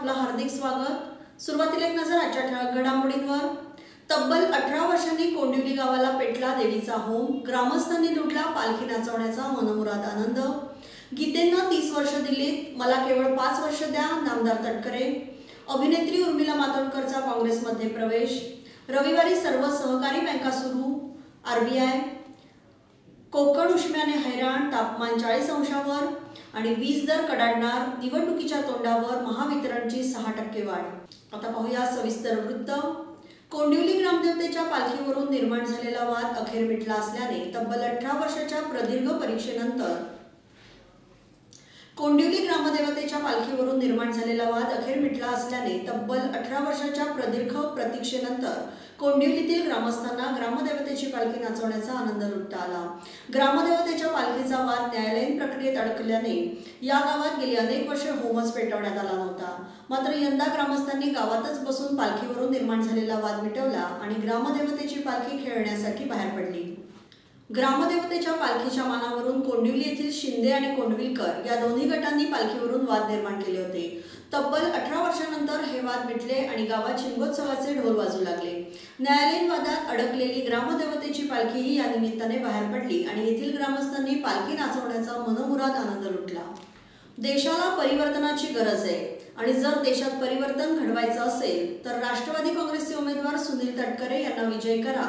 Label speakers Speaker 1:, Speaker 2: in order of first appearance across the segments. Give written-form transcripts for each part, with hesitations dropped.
Speaker 1: आपलं हार्दिक स्वागत। सुरुवातीला एक नजर आजच्या ठळक घडामोडींवर। तब्बल 18 वर्षांनी कोंडिवली गावाला पेटला देवीचा होम। ग्रामस्थांनी लुटला पालखी नाचवण्याचा मनमुराद आनंद। गीतेंना 30 वर्ष दिलीत, मला केवळ 5 वर्ष द्या, नामदार तटकरे। अभिनेत्री उर्मिला मातोंडकरचा काँग्रेसमध्ये प्रवेश। रविवारी सर्व सहकारी बँका सुरू। आरबीआय। कोकण उष्म्याने हैराण, तापमान 40 अंशावर आणि वीज दर कडाडणार। निवडणुकीच्या तोंडावर महावितरणची 6% वाढ। आता पाहूया सविस्तर वृत्त। कोंडिवली ग्रामदेवतेच्या पालखीवरून निर्माण झालेला वाद अखेर मिटला असल्याने तब्बल 18 वर्षाच्या प्रदीर्घ परीक्षेनंतर कोंडिवली ग्रामदेवतेच्या पालखीवरून निर्माण झालेला वाद अखेर मिटला असल्याने तब्बल 18 वर्षाच्या प्रदीर्घ प्रतीक्षेनंतर कोंडिवलीतील ग्रामस्थांना ग्रामदेवतेची पालखी नाचवण्याचा आनंद लुटता आला। ग्रामदेवतेच्या पालखीचा वाद न्यायालयीन प्रक्रियेत अडकल्याने या गावात गेली अनेक वर्षे होमच पेटवण्यात आला नव्हता। मात्र यंदा ग्रामस्थांनी गावातच बसून पालखीवरून निर्माण झालेला वाद मिटवला आणि ग्रामदेवतेची पालखी खेळण्यासाठी बाहेर पडली। ग्रामदेवतेच्या पालखीच्या मानावरून कोंडिवली येथील शिंदे आणि कोंडविलकर या दोन्ही गटांनी पालखीवरून वाद निर्माण केले होते। तब्बल 18 वर्षांनंतर हे वाद मिटले आणि गावात शिमगोत्सवाचे ढोल वाजू लागले। न्यायालयीन वादात अडकलेली ग्रामदेवतेची पालखीही या निमित्ताने बाहेर पडली आणि येथील ग्रामस्थांनी पालखी नाचवण्याचा मनमुराद आनंद लुटला। देशाला परिवर्तनाची गरज आहे आणि जर देशात परिवर्तन घडवायचं असेल तर राष्ट्रवादी काँग्रेसचे उमेदवार सुनील तटकरे यांना विजयी करा।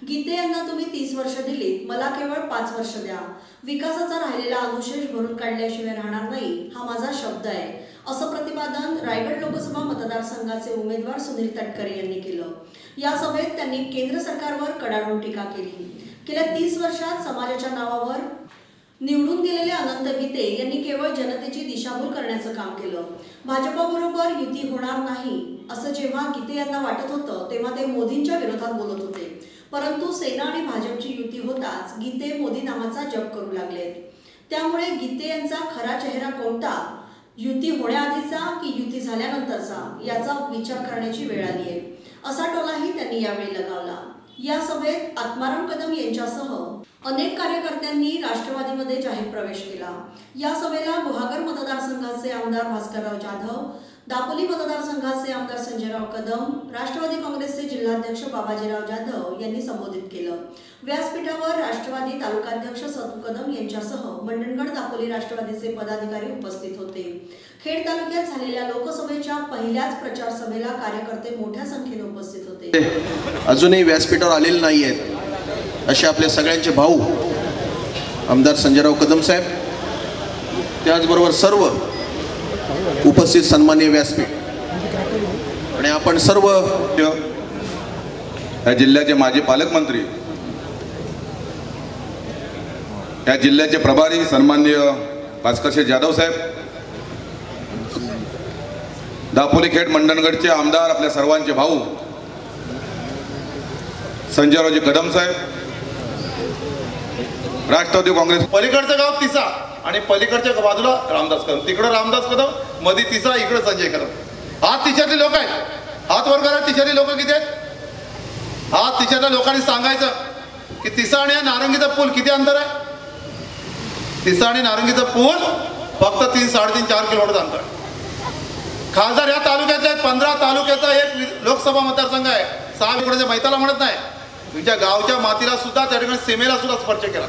Speaker 1: गीते यांना तुम्ही 30 वर्ष दिलीत, मला केवळ 5 वर्ष द्या। विकासाचा राहिलेला अनुशेष भरून काढल्याशिवाय राहणार नाही, हा माझा शब्द आहे, असं प्रतिपादन रायगड लोकसभा मतदारसंघाचे उमेदवार सुनील तटकरे यांनी केलं। या सभेत त्यांनी केंद्र सरकारवर कडाडून टीका केली। गेल्या 30 वर्षात समाजाच्या नावावर निवडून गेलेले अनंत गीते यांनी केवळ जनतेची दिशाभूल करण्याचं काम केलं। भाजपबरोबर युती होणार नाही असं जेव्हा गीते यांना वाटत होतं तेव्हा ते मोदींच्या विरोधात बोलत होते, परंतु सेना आणि भाजपची युती होताच गीते मोदी नावाचा जप करू लागलेत। त्यामुळे गीते यांचा खरा चेहरा कोणता, युती होण्याआधीचा की युती झाल्यानंतरचा, याचा विचार करण्याची वेळ आली आहे, असा टोलाही त्यांनी यावेळी लगावला। या सभेत आत्माराम कदम यांच्यासह अनेक कार्यकर्त्यांनी राष्ट्रवादीमध्ये जाहीर प्रवेश केला। या सभेला गुहागर मतदारसंघाचे आमदार भास्करराव जाधव, दापोली मतदारसंघाचे आमदार संजयराव कदम, राष्ट्रवादी काँग्रेसचे जिल्हाध्यक्ष बाबाजीराव जाधव यांनी संबोधित केलं। व्यासपीठावर राष्ट्रवादी तालुकाध्यक्ष सतू कदम यांच्यासह मंडणगड दापोली राष्ट्रवादीचे पदाधिकारी उपस्थित होते। खेड तालुक्यात झालेल्या लोकसभेच्या पहिल्याच प्रचार सभेला कार्यकर्ते मोठ्या संख्येने उपस्थित होते।
Speaker 2: अजूनही व्यासपीठावर आलेले नाही आहेत असे आपले सगळ्यांचे भाऊ आमदार संजयराव कदम साहेब, त्याचबरोबर सर्व उपस्थित सन्माननीय व्यासपीठ आणि आपण सर्व
Speaker 3: या जिल्ह्याचे माजी पालकमंत्री, या जिल्ह्याचे प्रभारी सन्माननीय भास्करशेठ जाधव साहेब, दापोली खेड मंडणगडचे आमदार आपल्या सर्वांचे भाऊ संजयरावजी कदम साहेब, राष्ट्रवादी काँग्रेस
Speaker 4: पलीकडचं गाव तिसा आणि पलीकडच्या बाजूला रामदास कदम, तिकडं रामदास कदम, मध्ये तिसा, इकडं संजय कदम। हात तिच्यातले लोक आहेत, हात वर करा। तिच्यातले लोक किती आहेत? हात तिच्यातल्या लोकांनी सांगायचं की तिसा आणि नारंगीचा पूल किती अंतर आहे? तिसा आणि नारंगीचा पूल फक्त 3-3.5-4 किलोमीटर अंतर आहे। खासदार या तालुक्यातले आहेत, 15 तालुक्याचा एक लोकसभा मतदारसंघ आहे। 6 इकडच्या मैताला म्हणत नाही, तुमच्या गावच्या मातीला सुद्धा त्या ठिकाणी सीमेला सुद्धा स्पर्श केला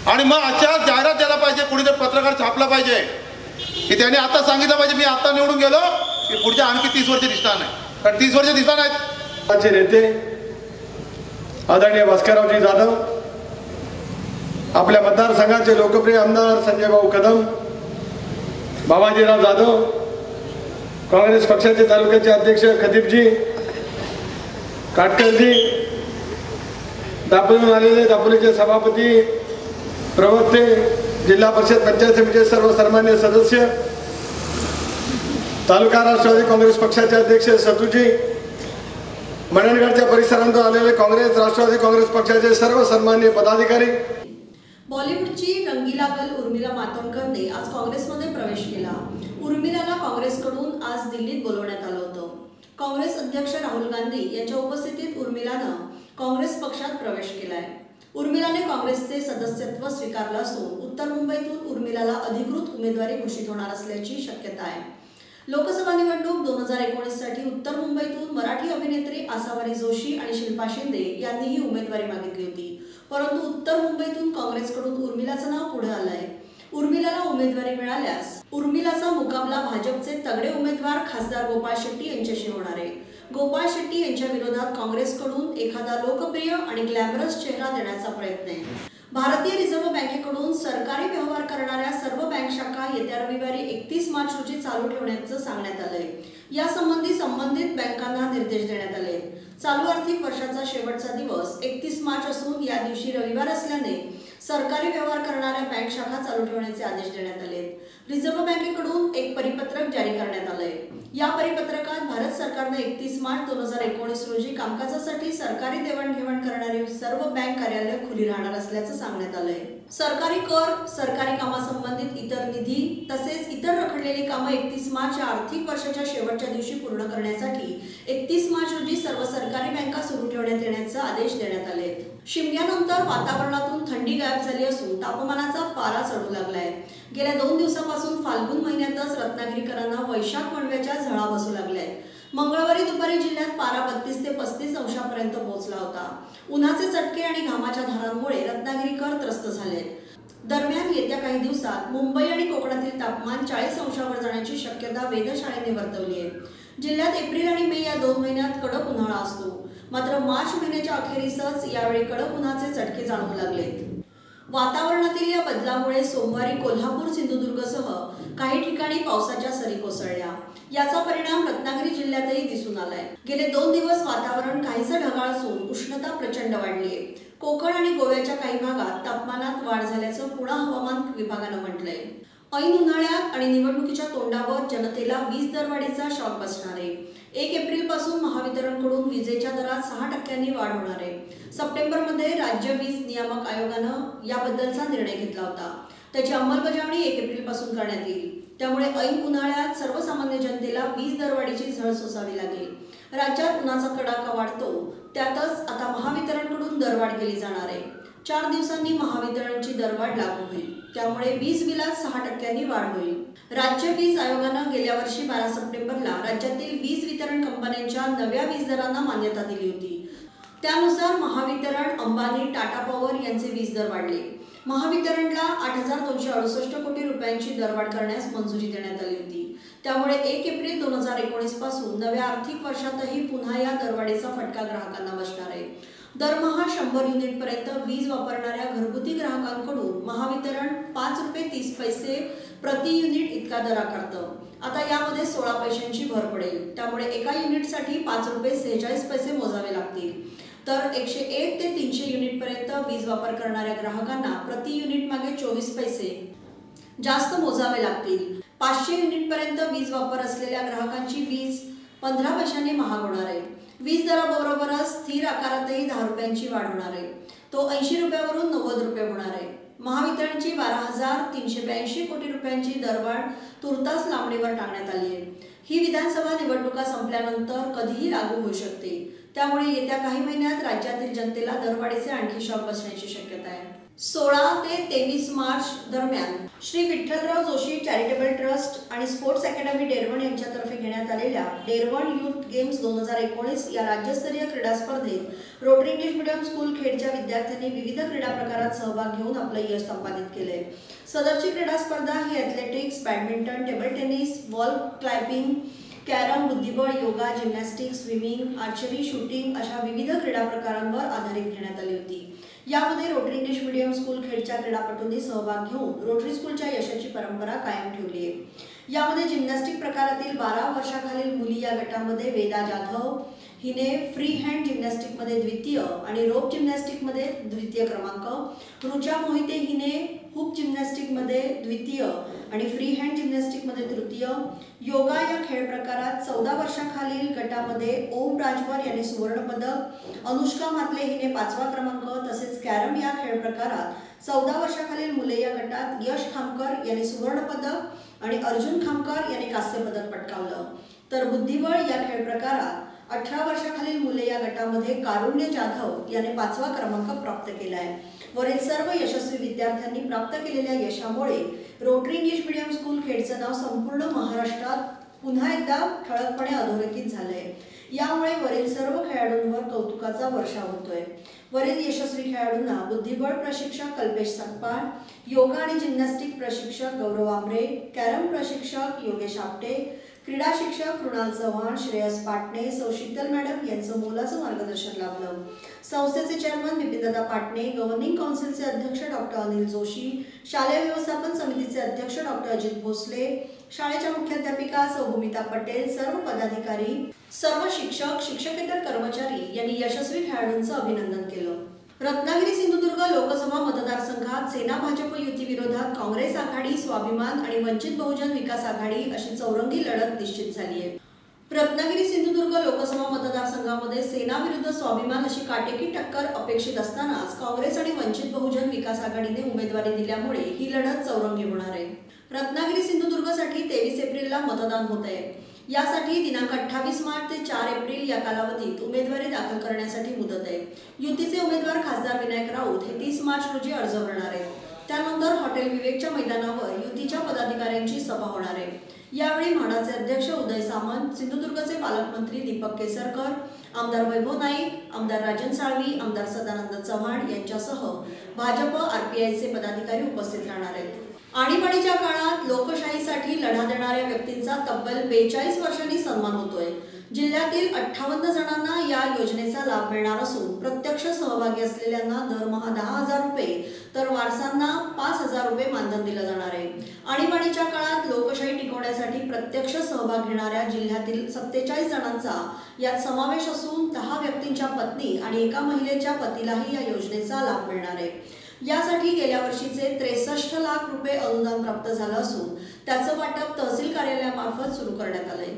Speaker 4: आणि मग अशा जाहिरात द्यायला पाहिजे, कुणीतरी पत्रकार छापला पाहिजे की त्याने आता सांगितलं पाहिजे मी आता निवडून गेलो की पुढच्या आणखी 30 वर्ष दिसणार नाही, कारण 30 वर्ष दिसणार नाहीत।
Speaker 5: आजचे नेते आदरणीय भास्कररावजी जाधव, आपल्या मतदारसंघाचे लोकप्रिय आमदार संजयभाऊ कदम, बाबाजीराव जाधव, काँग्रेस पक्षाचे तालुक्याचे अध्यक्ष खतीबजी, काटकरजी, दापोलीहून आलेले दापोलीचे सभापती, प्रवक्ते, जिल्हा परिषद पंचायत समितीचे सर्व सन्मान्य सदस्य, तालुका राष्ट्रवादी काँग्रेस पक्षाचे अध्यक्ष सतूजी, मंडणगडच्या परिसरातून आलेले काँग्रेस राष्ट्रवादी काँग्रेस पक्षाचे सर्व सन्मान्य पदाधिकारी।
Speaker 1: बॉलिवूडची रंगीला गर्ल उर्मिला मातोंडकरने आज काँग्रेसमध्ये प्रवेश केला। उर्मिलाला काँग्रेसकडून आज दिल्लीत बोलवण्यात आलं होतं। काँग्रेस अध्यक्ष राहुल गांधी यांच्या उपस्थितीत उर्मिलानं काँग्रेस पक्षात प्रवेश केलाय। उर्मिलाने काँग्रेसचे सदस्यत्व स्वीकारलं असून उत्तर मुंबईतून उर्मिलाला अधिकृत उमेदवारी घोषित होणार असल्याची शक्यता आहे। लोकसभा 2019 साठी उत्तर मुंबईतून मराठी अभिनेत्री आसावरी जोशी आणि शिल्पा शिंदे यांनीही उमेदवारी मागितली होती, परंतु उत्तर मुंबईतून काँग्रेसकडून उर्मिलाचं नाव पुढे आलंय। उर्मिलाला उमेदवारी मिळाल्यास उर्मिलाचा मुकाबला भाजपचे तगडे उमेदवार खासदार गोपाळ शेट्टी यांच्याशी होणार आहे। गोपाळ शेट्टी यांच्या विरोधात काँग्रेसकडून एखादा लोकप्रिय आणि ग्लॅमरस चेहरा देण्याचा प्रयत्न आहे। भारतीय रिझर्व्ह बँकेकडून सरकारी व्यवहार करणाऱ्या सर्व बँक शाखा येत्या रविवारी 31 मार्च रोजी चालू ठेवण्याचं सांगण्यात आलंय। यासंबंधी संबंधित बँकांना निर्देश देण्यात आले। चालू आर्थिक वर्षाचा शेवटचा दिवस 31 मार्च असून या दिवशी रविवार असल्याने सरकारी व्यवहार करणाऱ्या बँक शाखा चालू ठेवण्याचे आदेश देण्यात आले। रिझर्व्ह बँकेकडून एक परिपत्रक जारी करण्यात आलंय। या परिपत्रकात भारत सरकारने 31 मार्च 2019 रोजी कामकाजासाठी सरकारी देवाणघेवाण करणारी सर्व बँक कार्यालय खुली राहणार असल्याचं सांगण्यात आलंय। सरकारी कर, सरकारी कामासंबंधित इतर निधी तसेच इतर रखडलेली कामं 31 मार्च या आर्थिक वर्षाच्या शेवटच्या दिवशी पूर्ण करण्यासाठी 31 मार्च रोजी सर्व सरकारी बँका सुरू ठेवण्यात येण्याचे आदेश देण्यात आले। शिमग्यानंतर वातावरणातून थंडी गायब झाली असून तापमानाचा पारा चढू लागलाय। गेल्या 2 दिवसांपासून फाल्गुन महिन्यातच रत्नागिरीकरांना वैशाख वणव्याच्या झळा बसू लागल्या। मंगळवारी दुपारी जिल्ह्यात पारा 32 ते 35 अंशापर्यंत पोहोचला होता। उन्हाचे चटके आणि घामाच्या धारांमुळे रत्नागिरीकर त्रस्त झाले। दरम्यान येत्या काही दिवसात मुंबई आणि कोकणातील तापमान 40 अंशावर जाण्याची शक्यता वेधशाळेने वर्तवली आहे। जिल्ह्यात एप्रिल आणि मे या 2 महिन्यात कडक उन्हाळा असतो, मात्र मार्च महिन्याच्या अखेरीसच यावेळी कडक उन्हाचे चटके जाणवू लागलेत। वातावरणातील या बदलामुळे सोमवारी कोल्हापूर, सिंधुदुर्गसह काही ठिकाणी पावसाच्या सरी कोसळल्या। याचा परिणाम रत्नागिरी जिल्ह्यातही दिसून आलाय। गेले 2 दिवस वातावरण काहीसं ढगाळ असून उष्णता प्रचंड वाढली आहे। कोकण आणि गोव्याच्या काही भागात तापमानात वाढ झाल्याचं पुणे हवामान विभागानं म्हटलंय। ऐन उन्हाळ्यात आणि निवडणुकीच्या तोंडावर जनतेला वीज दरवाढीचा शॉक बसणार आहे। 1 एप्रिल पासून महावितरणकडून विजेच्या दरात 6% वाढ होणार आहे। सप्टेंबरमध्ये राज्य वीज नियामक आयोगानं याबद्दलचा निर्णय घेतला होता। त्याची अंमलबजावणी 1 एप्रिल पासून करण्यात येईल। त्यामुळे ऐन उन्हाळ्यात सर्वसामान्य जनतेला वीज दरवाढीची झळ सोसावी लागेल। राज्यात उन्हाचा कडाका वाढतो, त्यातच आता महावितरणकडून दरवाढ केली जाणार आहे। 4 दिवसांनी महावितरणची दरवाढ लागू होईल, त्यामुळे वीज बिलात 6% वाढ होईल। राज्य वीज आयोगानं गेल्या वर्षी 12 सप्टेंबरला राज्यातील वीज वितरण कंपन्यांच्या नव्या वीज दरांना मान्यता दिली होती। त्यानुसार महावितरण, अंबानी, टाटा पॉवर यांचे वीज दर वाढले। महावितरणला 8,268 कोटी रुपयांची दरवाढ करण्यास मंजुरी देण्यात आली होती। त्यामुळे 1 एप्रिल 2019 पासून नव्या आर्थिक वर्षातही पुन्हा या दरवाढीचा फटका ग्राहकांना बसणार आहे। दरमहा 100 युनिटपर्यंत वीज वापरणाऱ्या घरगुती ग्राहकांकडून महावितरण 5 रुपये 30 पैसे प्रति युनिट इतका दर आकारतं। आता यामध्ये 16 पैशांची भर पडेल। त्यामुळे एका युनिटसाठी 5 रुपये 46 पैसे मोजावे लागतील। तर 101 ते 300 युनिटपर्यंत वीज वापर करणाऱ्या ग्राहकांना प्रति युनिट मागे 24 पैसे जास्त मोजावे लागतील। 500 युनिटपर्यंत वीज वापर असलेल्या ग्राहकांची वीज 15 पैशांनी महाग होणार आहे। वीज दराबरोबरच स्थिर आकारातही 10 रुपयांची वाढ होणार आहे। तो 80 रुपयावरून 90 रुपये होणार आहे। महावितरणची 12,382 कोटी रुपयांची दरवाढ तुर्तास लांबणीवर टाकण्यात आली आहे। ही विधानसभा निवडणुका संपल्यानंतर कधीही लागू होऊ शकते। त्यामुळे येत्या काही महिन्यात राज्यातील जनतेला दरवाढीचे आणखी शॉक बसण्याची शक्यता आहे। 16 ते 23 मार्च दरम्यान श्री विठ्ठलराव जोशी चॅरिटेबल ट्रस्ट आणि स्पोर्ट्स अकॅडमी डेरवण यांच्यातर्फे घेण्यात आलेल्या डेरवण यूथ गेम्स 2019 या राज्यस्तरीय क्रीडा स्पर्धेत रोटरी इंग्लिश मीडियम स्कूल खेडच्या विद्यार्थ्यांनी विविध क्रीडा प्रकारात सहभाग घेऊन आपलं यश संपादित केलंय। सदरची क्रीडा स्पर्धा ही athletics, badminton, table tennis, wall climbing, carrom, बुद्धिबळ, yoga, gymnastics, swimming, archery, shooting अशा विविध क्रीडा प्रकारांवर आधारित घेण्यात आली होती। यामध्ये रोटरी इंग्लिश मीडियम स्कूल खेडच्या क्रीडापटूंनी सहभाग घेऊन रोटरी स्कूलच्या यशाची परंपरा कायम ठेवली आहे। यामध्ये जिम्नॅस्टिक प्रकारातील 12 वर्षाखालील मुली या गटामध्ये वेदा जाधव हिने फ्री हँड जिम्नॅस्टिकमध्ये द्वितीय आणि रोप जिम्नॅस्टिकमध्ये द्वितीय क्रमांक, ऋचा मोहिते हिने हुप जिम्नॅस्टिकमध्ये द्वितीय आणि फ्री हँड जिम्नॅस्टिकमध्ये तृतीय, योगा या खेळ प्रकारात 14 वर्षाखालील गटामध्ये ओम राजवर यांनी सुवर्ण पदक, अनुष्का मातले हिने 5वा क्रमांक, तसेच कॅरम या खेळ प्रकारात 14 वर्षाखालील मुले या गटात यश खामकर यांनी सुवर्ण पदक आणि अर्जुन खामकर यांनी कांस्य पदक पटकावलं। तर बुद्धिबळ या खेळ प्रकारात 18 वर्षाखालील मुले या गटामध्ये कारुण्य जाधव याने 5वा क्रमांक प्राप्त केला आहे। वरील सर्व यशस्वी विद्यार्थ्यांनी प्राप्त केलेल्या यशामुळे रोटरी इंग्लिश मीडियम स्कूल खेडचं नाव संपूर्ण महाराष्ट्रात पुन्हा एकदा ठळकपणे अधोरेखित झालंय। यामुळे वरील सर्व खेळाडूंवर कौतुकाचा वर्षाव होतोय। वरील यशस्वी खेळाडूंना बुद्धिबळ प्रशिक्षक कल्पेश सकपाळ, योगा आणि जिम्नॅस्टिक प्रशिक्षक गौरव आमरे, कॅरम प्रशिक्षक योगेश आपटे, क्रीडा शिक्षक कृणाल चव्हाण, श्रेयस पाटणे, सौ शीतल मॅडम यांचं मोलाचं मार्गदर्शन लाभलं। संस्थेचे चेअरमन बिपिनदादा पाटणे, गव्हर्निंग काउन्सिलचे अध्यक्ष डॉक्टर अनिल जोशी, शालेय व्यवस्थापन समितीचे अध्यक्ष डॉक्टर अजित भोसले, शाळेच्या मुख्याध्यापिका सौ भूमिता पटेल, सर्व पदाधिकारी, सर्व शिक्षक, शिक्षकेतर कर्मचारी यांनी यशस्वी खेळाडूंचं अभिनंदन केलं। रत्नागिरी सिंधुदुर्ग लोकसभा मतदारसंघात सेना भाजप युती विरोधात काँग्रेस आघाडी, स्वाभिमान आणि वंचित बहुजन विकास आघाडी अशी चौरंगी लढत निश्चित झाली आहे। रत्नागिरी सिंधुदुर्ग लोकसभा मतदारसंघामध्ये सेना विरुद्ध स्वाभिमान अशी काटेकी टक्कर अपेक्षित असतानाच काँग्रेस आणि वंचित बहुजन विकास आघाडीने उमेदवारी दिल्यामुळे ही लढत चौरंगी होणार आहे। रत्नागिरी सिंधुदुर्गसाठी 23 एप्रिलला मतदान होत आहे। यासाठी दिनांक 28 मार्च ते 4 एप्रिल या कालावधीत उमेदवारी दाखल करण्यासाठी मुदत आहे। युतीचे उमेदवार खासदार विनायक राऊत हे 30 मार्च रोजी अर्ज भरणार आहेत। त्यानंतर हॉटेल विवेकच्या मैदानावर युतीच्या पदाधिकाऱ्यांची सभा होणार आहे। यावेळी म्हाडाचे अध्यक्ष उदय सामंत, सिंधुदुर्गचे पालकमंत्री दीपक केसरकर, आमदार वैभव नाईक, आमदार राजन साळवी, आमदार सदानंद चव्हाण यांच्यासह भाजप आरपीआयचे पदाधिकारी उपस्थित राहणार आहेत। आणीबाणीच्या काळात लोकशाहीसाठी लढा देणाऱ्या व्यक्तींचा तब्बल 42 वर्षांनी सन्मान होतोय। जिल्ह्यातील 58 जणांना या योजनेचा लाभ मिळणार असून प्रत्यक्ष सहभागी असलेल्यांना दरमहा 10,000 रुपये तर वारसांना 5,000 रुपये मानधन दिलं जाणार आहे। आणीबाणीच्या काळात लोकशाही टिकवण्यासाठी प्रत्यक्ष सहभाग घेणाऱ्या जिल्ह्यातील 47 जणांचा यात समावेश असून 10 व्यक्तींच्या पत्नी आणि एका महिलेच्या पतीलाही या योजनेचा लाभ मिळणार आहे। यासाठी गेल्या वर्षीचे 63 लाख रुपये अनुदान प्राप्त झालं असून त्याचं वाटप तहसील कार्यालयामार्फत सुरू करण्यात आलंय।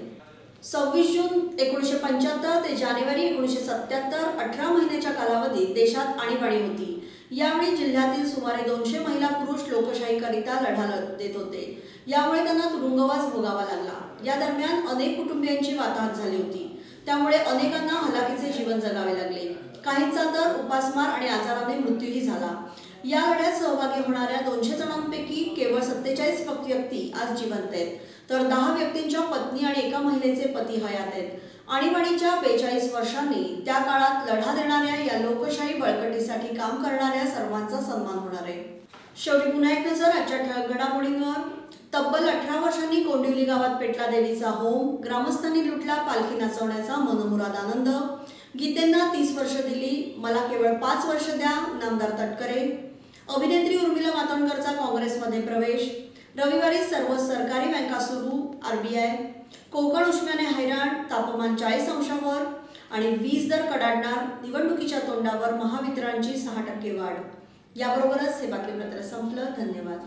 Speaker 1: 26 जून 1975 ते जानेवारी 1977 18 महिन्याच्या कालावधीत देशात आणीबाणी होती। यावेळी जिल्ह्यातील सुमारे 200 महिला पुरुष लोकशाहीकरिता लढा देत होते। यामुळे त्यांना तुरुंगवास भोगावा लागला। या दरम्यान अनेक कुटुंबियांची वाताहत झाली होती। त्यामुळे अनेकांना हलाखीचे जीवन जगावे लागले। काहींचा तर उपासमार आणि आजाराने मृत्यूही झाला। या लढ्यात सहभागी होणाऱ्या 200 जणांपैकी केवळ 47 व्यक्ती आज जिवंत आहेत, तर 10 व्यक्तींच्या पत्नी आणि एका महिलेचे पती हयात आहेत। आणीबाणीच्या 42 वर्षांनी त्या काळात लढा देणाऱ्या या लोकशाही बळकटीसाठी काम करणाऱ्या सर्वांचा सन्मान होणार आहे। शेवटी पुन्हा एक नजर आजच्या ठळक घडामोडींवर। तब्बल 18 वर्षांनी कोंडिवली गावात पेटला देवीचा होम, ग्रामस्थांनी लुटला पालखी नाचवण्याचा मनमुराद आनंद। गीतेंना 30 वर्ष दिली, मला केवळ 5 वर्ष द्या, नामदार तटकरे। अभिनेत्री उर्मिला मातोंडकरचा काँग्रेसमध्ये प्रवेश। रविवारी सर्व सरकारी बँका सुरू, आरबीआय। कोकण उष्म्याने हैराण, तापमान 40 अंशावर आणि वीज दर कडाडणार, निवडणुकीच्या तोंडावर महावितरणची 6% वाढ। याबरोबरच हे बातमीपत्र संपलं। धन्यवाद।